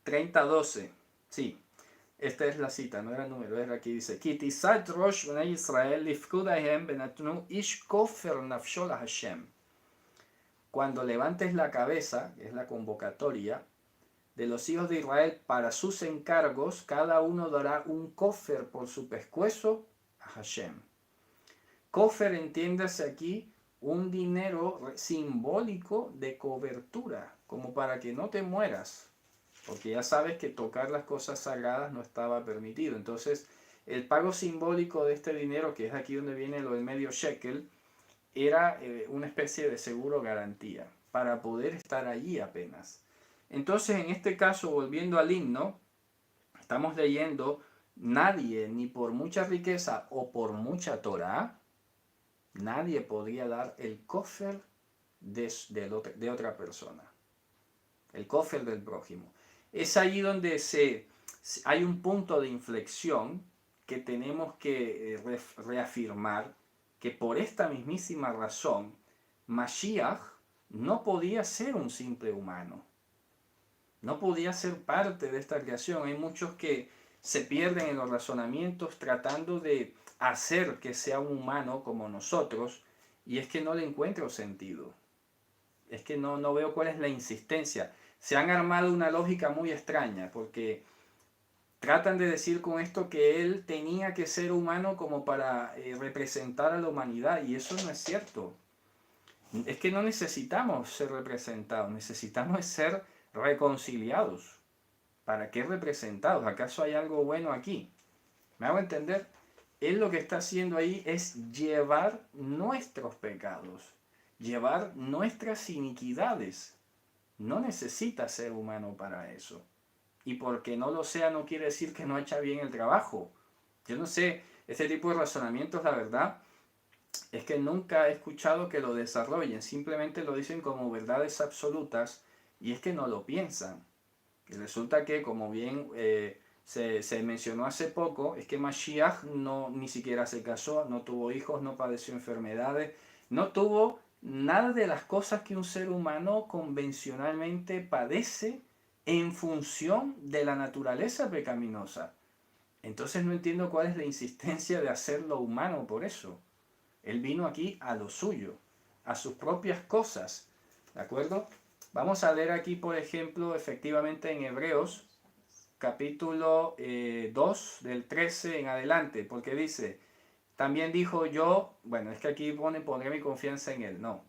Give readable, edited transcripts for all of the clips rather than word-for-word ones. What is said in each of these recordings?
30:12. Sí, esta es la cita, no era el número, era aquí, dice: Ki tisat rosh bnei Israel lifkudahem benatnu ish kofer nafsho la Hashem. Cuando levantes la cabeza, que es la convocatoria, de los hijos de Israel para sus encargos, cada uno dará un kofer por su pescuezo a Hashem. Kofer, entiéndase aquí, un dinero simbólico de cobertura, como para que no te mueras, porque ya sabes que tocar las cosas sagradas no estaba permitido. Entonces, el pago simbólico de este dinero, que es aquí donde viene lo del medio shekel, era una especie de seguro garantía para poder estar allí apenas. Entonces, en este caso, volviendo al himno, estamos leyendo: nadie, ni por mucha riqueza o por mucha Torah, nadie podría dar el kofer de otra persona, el kofer del prójimo. Es allí donde hay un punto de inflexión que tenemos que reafirmar, que por esta mismísima razón Mashiach no podía ser un simple humano, no podía ser parte de esta creación. Hay muchos que se pierden en los razonamientos tratando de hacer que sea un humano como nosotros, y es que no le encuentro sentido. Es que no veo cuál es la insistencia. Se han armado una lógica muy extraña, porque tratan de decir con esto que él tenía que ser humano como para representar a la humanidad, y eso no es cierto. Es que no necesitamos ser representados, necesitamos ser reconciliados. ¿Para qué representados? ¿Acaso hay algo bueno aquí? ¿Me hago entender? Él lo que está haciendo ahí es llevar nuestros pecados, llevar nuestras iniquidades. No necesita ser humano para eso. Y porque no lo sea no quiere decir que no echa bien el trabajo. Yo no sé, este tipo de razonamientos, la verdad, es que nunca he escuchado que lo desarrollen. Simplemente lo dicen como verdades absolutas, y es que no lo piensan. Y resulta que, como bien se mencionó hace poco, es que Mashiach ni siquiera se casó, no tuvo hijos, no padeció enfermedades, no tuvo nada de las cosas que un ser humano convencionalmente padece en función de la naturaleza pecaminosa. Entonces no entiendo cuál es la insistencia de hacerlo humano por eso. Él vino aquí a lo suyo, a sus propias cosas, ¿de acuerdo? Vamos a leer aquí, por ejemplo, efectivamente en Hebreos, capítulo 2, del 13 en adelante, porque dice: también dijo yo, bueno, es que aquí pondré mi confianza en él, no.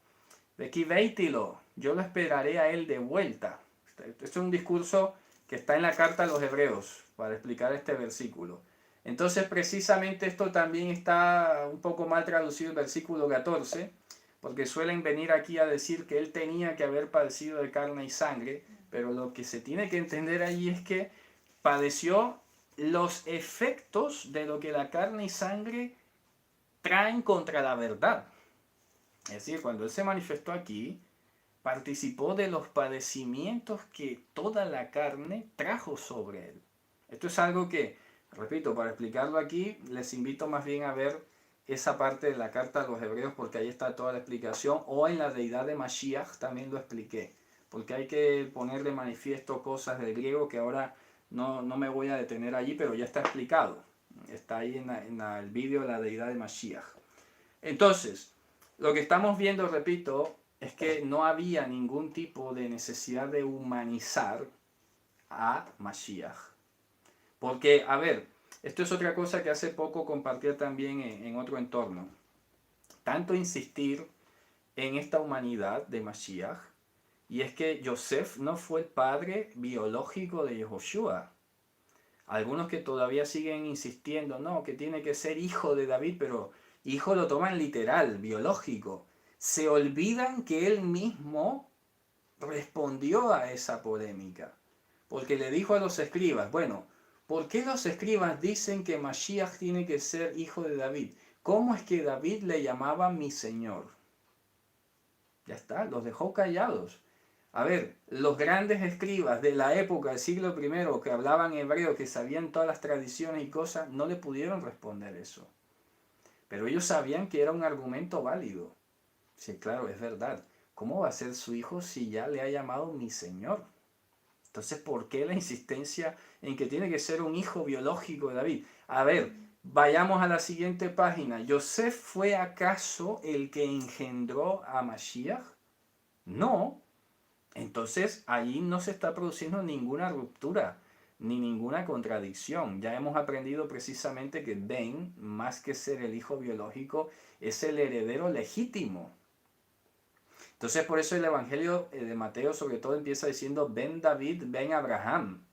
De aquí veítilo, yo lo esperaré a él de vuelta. Este es un discurso que está en la carta a los Hebreos, para explicar este versículo. Entonces, precisamente esto también está un poco mal traducido el versículo 14, porque suelen venir aquí a decir que él tenía que haber padecido de carne y sangre, pero lo que se tiene que entender allí es que padeció los efectos de lo que la carne y sangre traen contra la verdad. Es decir, cuando él se manifestó aquí, participó de los padecimientos que toda la carne trajo sobre él. Esto es algo que, repito, para explicarlo aquí, les invito más bien a ver esa parte de la carta a los Hebreos, porque ahí está toda la explicación, o en la deidad de Mashiach también lo expliqué, porque hay que poner de manifiesto cosas del griego que ahora no me voy a detener allí, pero ya está explicado. Está ahí en el vídeo de la deidad de Mashiach. Entonces, lo que estamos viendo, repito, es que no había ningún tipo de necesidad de humanizar a Mashiach. Porque, a ver, esto es otra cosa que hace poco compartí también en otro entorno. Tanto insistir en esta humanidad de Mashiach, y es que Yosef no fue el padre biológico de Yehoshua. Algunos que todavía siguen insistiendo, no, que tiene que ser hijo de David, pero hijo lo toman literal, biológico. Se olvidan que él mismo respondió a esa polémica, porque le dijo a los escribas: bueno, ¿por qué los escribas dicen que Mashiach tiene que ser hijo de David? ¿Cómo es que David le llamaba mi Señor? Ya está, los dejó callados. A ver, los grandes escribas de la época del siglo I que hablaban hebreo, que sabían todas las tradiciones y cosas, no le pudieron responder eso. Pero ellos sabían que era un argumento válido. Sí, claro, es verdad. ¿Cómo va a ser su hijo si ya le ha llamado mi Señor? Entonces, ¿por qué la insistencia en que tiene que ser un hijo biológico de David? A ver, vayamos a la siguiente página. ¿Yosef fue acaso el que engendró a Mashiach? No. Entonces, ahí no se está produciendo ninguna ruptura ni ninguna contradicción. Ya hemos aprendido precisamente que Ben, más que ser el hijo biológico, es el heredero legítimo. Entonces, por eso el Evangelio de Mateo sobre todo empieza diciendo Ben David, Ben Abraham.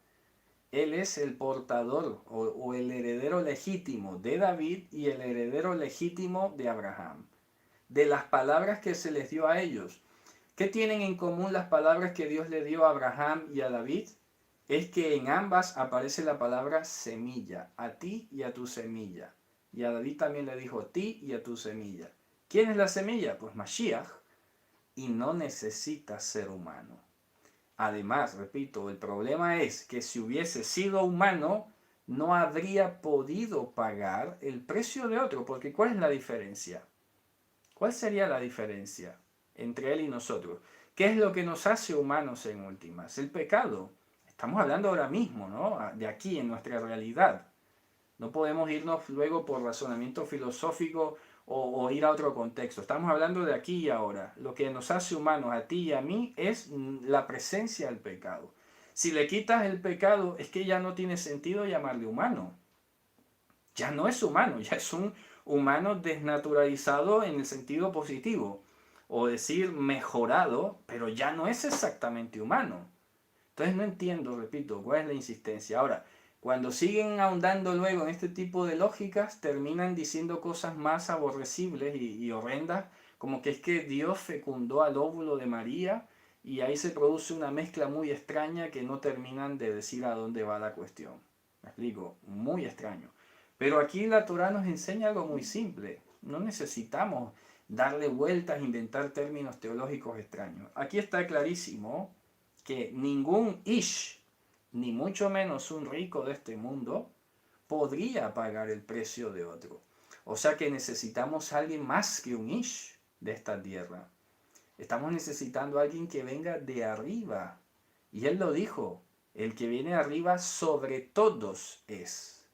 Él es el portador o el heredero legítimo de David y el heredero legítimo de Abraham. De las palabras que se les dio a ellos. ¿Qué tienen en común las palabras que Dios le dio a Abraham y a David? Es que en ambas aparece la palabra semilla, a ti y a tu semilla. Y a David también le dijo a ti y a tu semilla. ¿Quién es la semilla? Pues Mashiach, y no necesita ser humano. Además, repito, el problema es que si hubiese sido humano, no habría podido pagar el precio de otro, porque ¿cuál es la diferencia? ¿Cuál sería la diferencia entre él y nosotros? ¿Qué es lo que nos hace humanos en últimas? El pecado. Estamos hablando ahora mismo, ¿no? De aquí, en nuestra realidad. No podemos irnos luego por razonamiento filosófico o ir a otro contexto. Estamos hablando de aquí y ahora. Lo que nos hace humanos a ti y a mí es la presencia del pecado. Si le quitas el pecado, es que ya no tiene sentido llamarle humano. Ya no es humano, ya es un humano desnaturalizado en el sentido positivo. O decir mejorado, pero ya no es exactamente humano. Entonces no entiendo, repito, cuál es la insistencia. Ahora, cuando siguen ahondando luego en este tipo de lógicas, terminan diciendo cosas más aborrecibles y horrendas, como que es que Dios fecundó al óvulo de María y ahí se produce una mezcla muy extraña que no terminan de decir a dónde va la cuestión. Me explico, muy extraño. Pero aquí la Torah nos enseña algo muy simple. No necesitamos darle vueltas, inventar términos teológicos extraños. Aquí está clarísimo que ningún ish, ni mucho menos un rico de este mundo, podría pagar el precio de otro. O sea que necesitamos a alguien más que un ish de esta tierra. Estamos necesitando a alguien que venga de arriba. Y él lo dijo, el que viene arriba sobre todos es.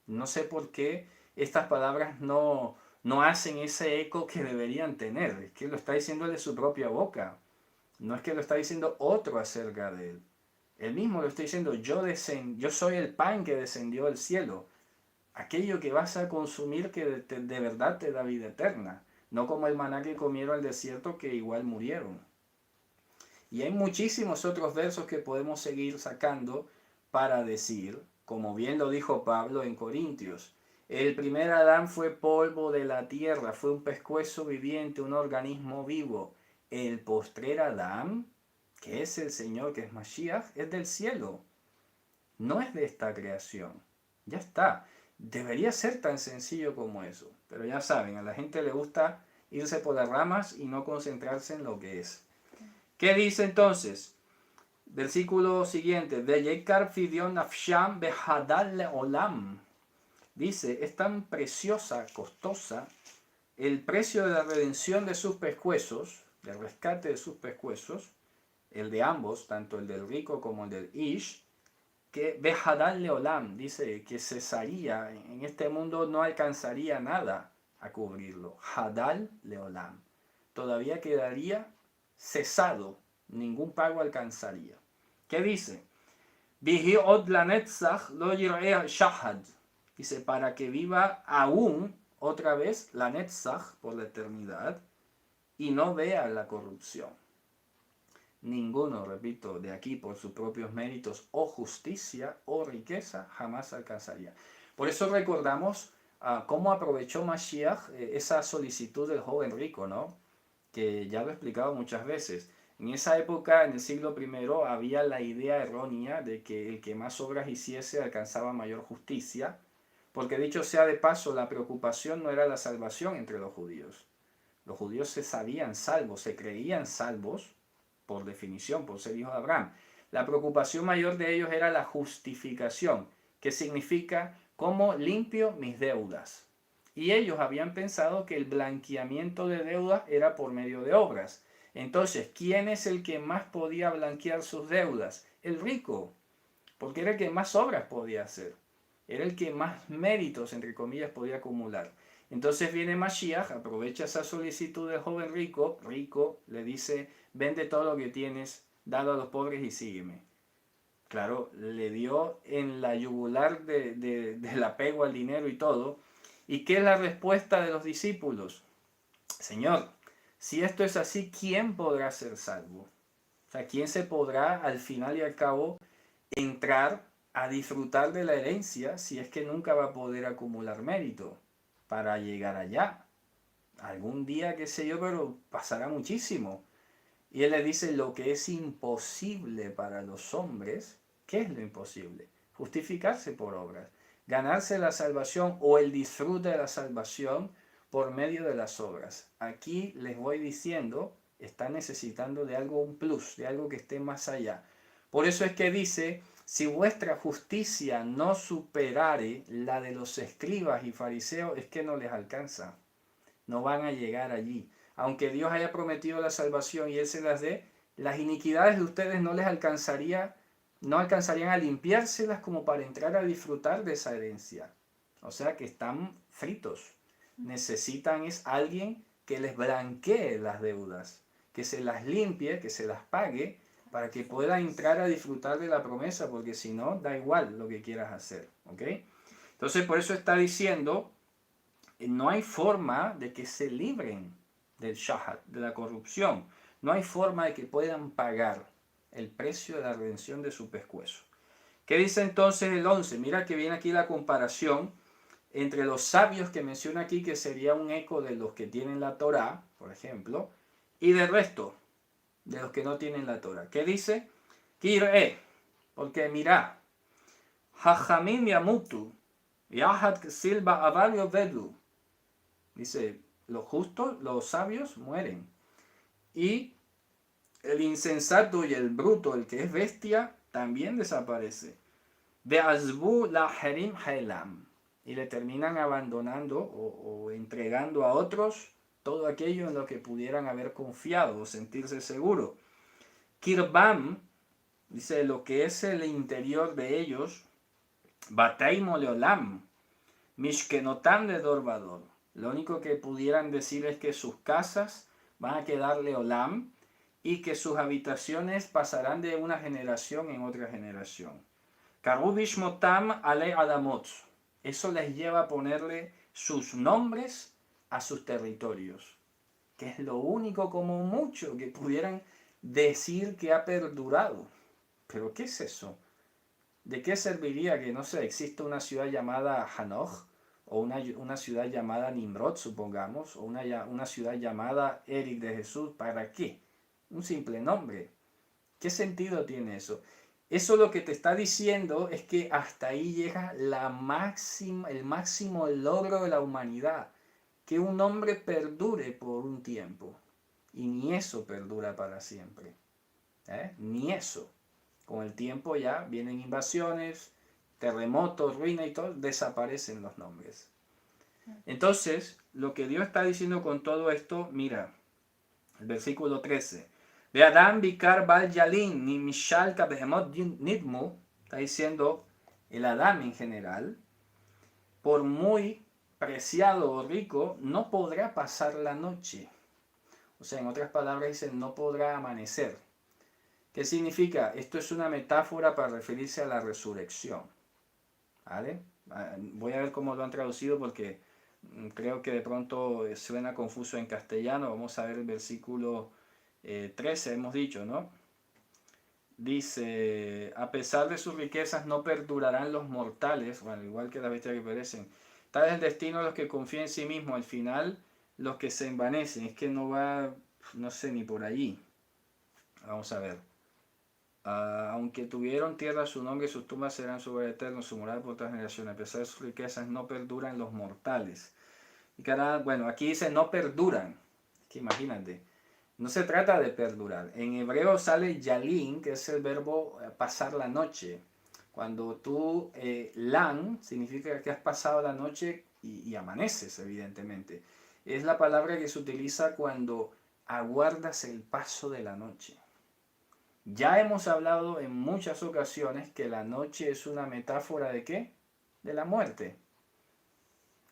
No sé por qué estas palabras no hacen ese eco que deberían tener. Es que lo está diciendo de su propia boca. No es que lo está diciendo otro acerca de él. Él mismo lo está diciendo, yo soy el pan que descendió del cielo. Aquello que vas a consumir que de verdad te da vida eterna. No como el maná que comieron al desierto que igual murieron. Y hay muchísimos otros versos que podemos seguir sacando para decir, como bien lo dijo Pablo en Corintios, el primer Adán fue polvo de la tierra, fue un pescuezo viviente, un organismo vivo. El postrer Adán, que es el Señor, que es Mashiach, es del cielo, no es de esta creación. Ya está. Debería ser tan sencillo como eso. Pero ya saben, a la gente le gusta irse por las ramas y no concentrarse en lo que es. ¿Qué dice entonces? Versículo siguiente. Veyekar fidion nafsham behadal leolam. Dice, es tan preciosa, costosa, el precio de la redención de sus pescuezos, del rescate de sus pescuezos, el de ambos, tanto el del rico como el del Ish, que Behadal Leolam, dice que cesaría, en este mundo no alcanzaría nada a cubrirlo. Hadal Leolam. Todavía quedaría cesado, ningún pago alcanzaría. ¿Qué dice? Vihi od lanetzach lo yir'eh shahad. Dice, para que viva aún, otra vez, la netzach, por la eternidad, y no vea la corrupción. Ninguno, repito, de aquí por sus propios méritos o justicia o riqueza jamás alcanzaría. Por eso recordamos cómo aprovechó Mashiach esa solicitud del joven rico, ¿no? Que ya lo he explicado muchas veces. En esa época, en el siglo I, había la idea errónea de que el que más obras hiciese alcanzaba mayor justicia, porque dicho sea de paso, la preocupación no era la salvación entre los judíos. Los judíos se sabían salvos, se creían salvos, por definición, por ser hijos de Abraham. La preocupación mayor de ellos era la justificación, que significa cómo limpio mis deudas. Y ellos habían pensado que el blanqueamiento de deudas era por medio de obras. Entonces, ¿quién es el que más podía blanquear sus deudas? el rico, porque era el que más obras podía hacer. Era el que más méritos, entre comillas, podía acumular. Entonces viene Mashiach, aprovecha esa solicitud del joven rico, le dice, vende todo lo que tienes, dalo a los pobres y sígueme. Claro, le dio en la yugular del apego al dinero y todo. ¿Y qué es la respuesta de los discípulos? Señor, si esto es así, ¿quién podrá ser salvo? O sea, ¿quién se podrá al final y al cabo entrar a disfrutar de la herencia si es que nunca va a poder acumular mérito para llegar allá? Algún día, qué sé yo, pero pasará muchísimo. Y él le dice lo que es imposible para los hombres. ¿Qué es lo imposible? Justificarse por obras, ganarse la salvación o el disfrute de la salvación por medio de las obras. Aquí les voy diciendo, están necesitando de algo, un plus, de algo que esté más allá. Por eso es que dice, si vuestra justicia no superare la de los escribas y fariseos, es que no les alcanza. No van a llegar allí. Aunque Dios haya prometido la salvación y Él se las dé, las iniquidades de ustedes no les no alcanzarían a limpiárselas como para entrar a disfrutar de esa herencia. O sea que están fritos. Necesitan es alguien que les blanquee las deudas, que se las limpie, que se las pague, para que pueda entrar a disfrutar de la promesa, porque si no, da igual lo que quieras hacer. ¿Ok? Entonces por eso está diciendo, no hay forma de que se libren del shahat, de la corrupción. No hay forma de que puedan pagar el precio de la redención de su pescuezo. ¿Qué dice entonces el 11? Mira que viene aquí la comparación entre los sabios que menciona aquí, que sería un eco de los que tienen la Torá, por ejemplo, y del resto de los que no tienen la Torá. ¿Qué dice? Kir'e, porque mira, Hajamim yamutu, Yahad silba avalio vedu. Dice, los justos, los sabios mueren. Y el insensato y el bruto, el que es bestia, también desaparece. De azbu la harim hailam. Y le terminan abandonando o entregando a otros todo aquello en lo que pudieran haber confiado o sentirse seguro. Kirbam, dice, lo que es el interior de ellos, Bataimo leolam, Mishkenotam de Dorvador. Lo único que pudieran decir es que sus casas van a quedar leolam y que sus habitaciones pasarán de una generación en otra generación. Karubishmotam ale adamot. Eso les lleva a ponerle sus nombres a sus territorios, que es lo único como mucho que pudieran decir que ha perdurado. Pero ¿qué es eso? ¿De qué serviría que, no sé, exista una ciudad llamada Hanoch, o una ciudad llamada Nimrod, supongamos, o una ciudad llamada Eric de Jesús? ¿Para qué? Un simple nombre. ¿Qué sentido tiene eso? Eso lo que te está diciendo es que hasta ahí llega el máximo logro de la humanidad. Que un nombre perdure por un tiempo. Y ni eso perdura para siempre. Ni eso. Con el tiempo ya vienen invasiones, terremotos, ruina y todo, desaparecen los nombres. Entonces, lo que Dios está diciendo con todo esto, mira, el versículo 13. De Adam Bikar Bal Yalin, ni Mishal Kabehemot Nidmu, está diciendo el Adam en general, por muy preciado o rico, no podrá pasar la noche. O sea, en otras palabras dice, no podrá amanecer. ¿Qué significa? Esto es una metáfora para referirse a la resurrección. ¿Vale? Voy a ver cómo lo han traducido porque creo que de pronto suena confuso en castellano. Vamos a ver el versículo 13, hemos dicho, ¿no? Dice, a pesar de sus riquezas no perdurarán los mortales, bueno, igual que las bestias que perecen. Tal es el destino de los que confían en sí mismos. Al final, los que se envanecen. Es que no va, no sé, ni por allí. Vamos a ver. Aunque tuvieron tierra su nombre, sus tumbas serán su hogar eterno, su morada por otras generaciones. A pesar de sus riquezas no perduran los mortales. Y bueno, aquí dice no perduran. Que imagínate, no se trata de perdurar. En hebreo sale yalin, que es el verbo pasar la noche. Cuando tú, lan, significa que has pasado la noche y amaneces, evidentemente. Es la palabra que se utiliza cuando aguardas el paso de la noche. Ya hemos hablado en muchas ocasiones que la noche es una metáfora ¿de qué? De la muerte.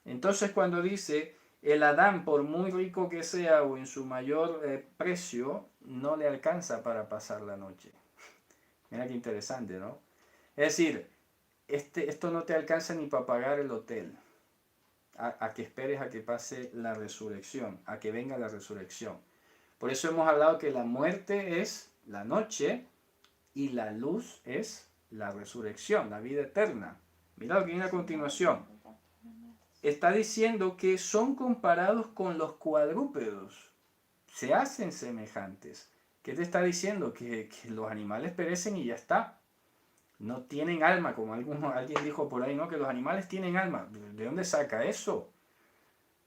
Entonces cuando dice, el Adán, por muy rico que sea o en su mayor precio, no le alcanza para pasar la noche. Mira qué interesante, ¿no? Es decir, esto no te alcanza ni para pagar el hotel, a que esperes a que pase la resurrección, a que venga la resurrección. Por eso hemos hablado que la muerte es la noche y la luz es la resurrección, la vida eterna. Mira lo que viene a continuación. Está diciendo que son comparados con los cuadrúpedos, se hacen semejantes. ¿Qué te está diciendo? Que los animales perecen y ya está. No tienen alma, como alguien dijo por ahí, ¿no? Que los animales tienen alma. ¿De dónde saca eso?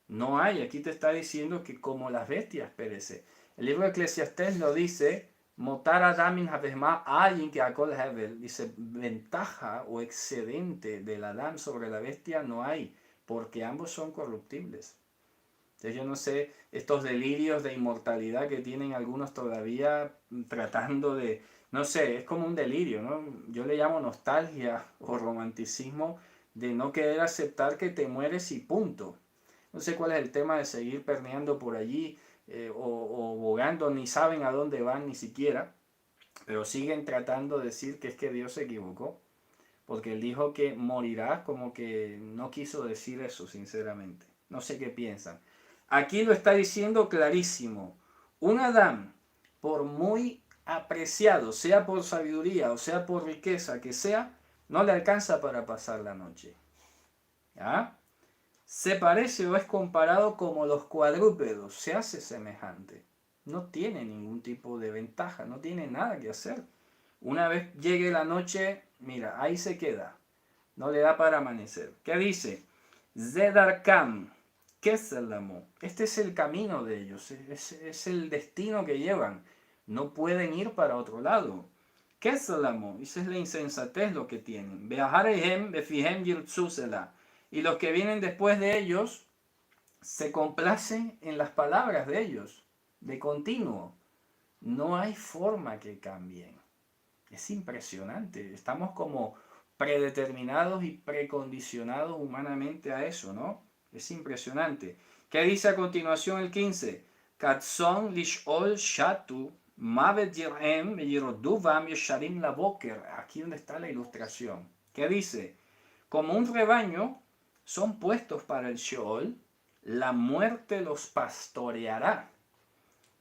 No hay. Aquí te está diciendo que como las bestias perece. El libro de Eclesiastés lo dice, Motar Adamin Habesma alguien que Akol Hevel, dice, ventaja o excedente del Adán sobre la bestia no hay, porque ambos son corruptibles. Entonces yo no sé, estos delirios de inmortalidad que tienen algunos todavía tratando de, no sé, es como un delirio, ¿no? Yo le llamo nostalgia o romanticismo de no querer aceptar que te mueres y punto. No sé cuál es el tema de seguir perneando por allí o bogando, ni saben a dónde van ni siquiera, pero siguen tratando de decir que es que Dios se equivocó, porque él dijo que morirás, como que no quiso decir eso, sinceramente. No sé qué piensan. Aquí lo está diciendo clarísimo. Un Adán, por muy apreciado, sea por sabiduría o sea por riqueza que sea, no le alcanza para pasar la noche. ¿Ya? Se parece o es comparado como los cuadrúpedos, se hace semejante. No tiene ningún tipo de ventaja, no tiene nada que hacer. Una vez llegue la noche, mira, ahí se queda. No le da para amanecer. ¿Qué dice? Zedarkam, Keselamu. Este es el camino de ellos, es el destino que llevan. No pueden ir para otro lado. Keselamu, esa es la insensatez lo que tienen. Beaharehem, befihem yirtzusela. Y los que vienen después de ellos se complacen en las palabras de ellos, de continuo. No hay forma que cambien. Es impresionante. Estamos como predeterminados y precondicionados humanamente a eso, ¿no? Es impresionante. ¿Qué dice a continuación el 15? Katzon lishol shatu mavet yirem yiroduvam yesharim la boker. Aquí donde está la ilustración. ¿Qué dice? Como un rebaño son puestos para el Sheol, la muerte los pastoreará.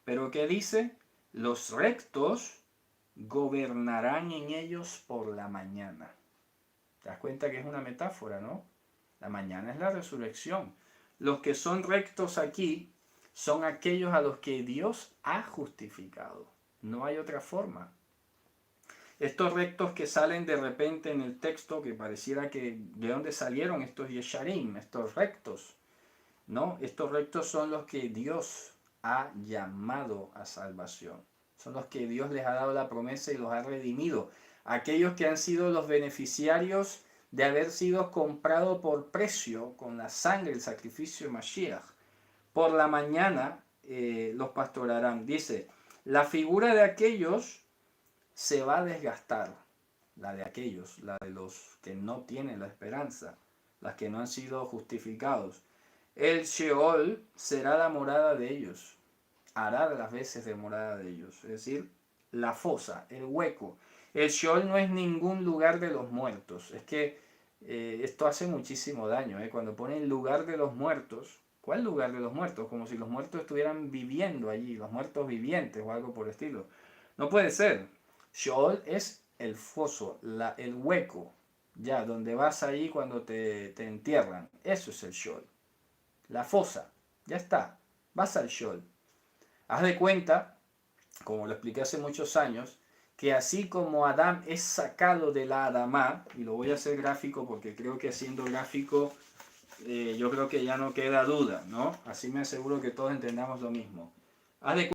Pero ¿qué dice? Los rectos gobernarán en ellos por la mañana. ¿Te das cuenta que es una metáfora, no? La mañana es la resurrección. Los que son rectos aquí son aquellos a los que Dios ha justificado. No hay otra forma. Estos rectos que salen de repente en el texto, que pareciera que de dónde salieron estos yesharim, estos rectos, ¿no? Estos rectos son los que Dios ha llamado a salvación. Son los que Dios les ha dado la promesa y los ha redimido. Aquellos que han sido los beneficiarios de haber sido comprados por precio con la sangre, el sacrificio de Mashiach. Por la mañana los pastorarán. Dice, la figura de aquellos se va a desgastar. La de aquellos, la de los que no tienen la esperanza, las que no han sido justificados. El Sheol será la morada de ellos, hará las veces de morada de ellos, es decir, la fosa, el hueco. El Sheol no es ningún lugar de los muertos, es que esto hace muchísimo daño, cuando ponen lugar de los muertos. ¿Cuál lugar de los muertos? Como si los muertos estuvieran viviendo allí, los muertos vivientes o algo por el estilo. No puede ser. Sheol es el foso, el hueco, ya, donde vas allí cuando te entierran. Eso es el Sheol. La fosa, ya está, vas al Sheol. Haz de cuenta, como lo expliqué hace muchos años, que así como Adán es sacado de la Adamá, y lo voy a hacer gráfico porque creo que haciendo gráfico yo creo que ya no queda duda, ¿no? Así me aseguro que todos entendamos lo mismo. Haz de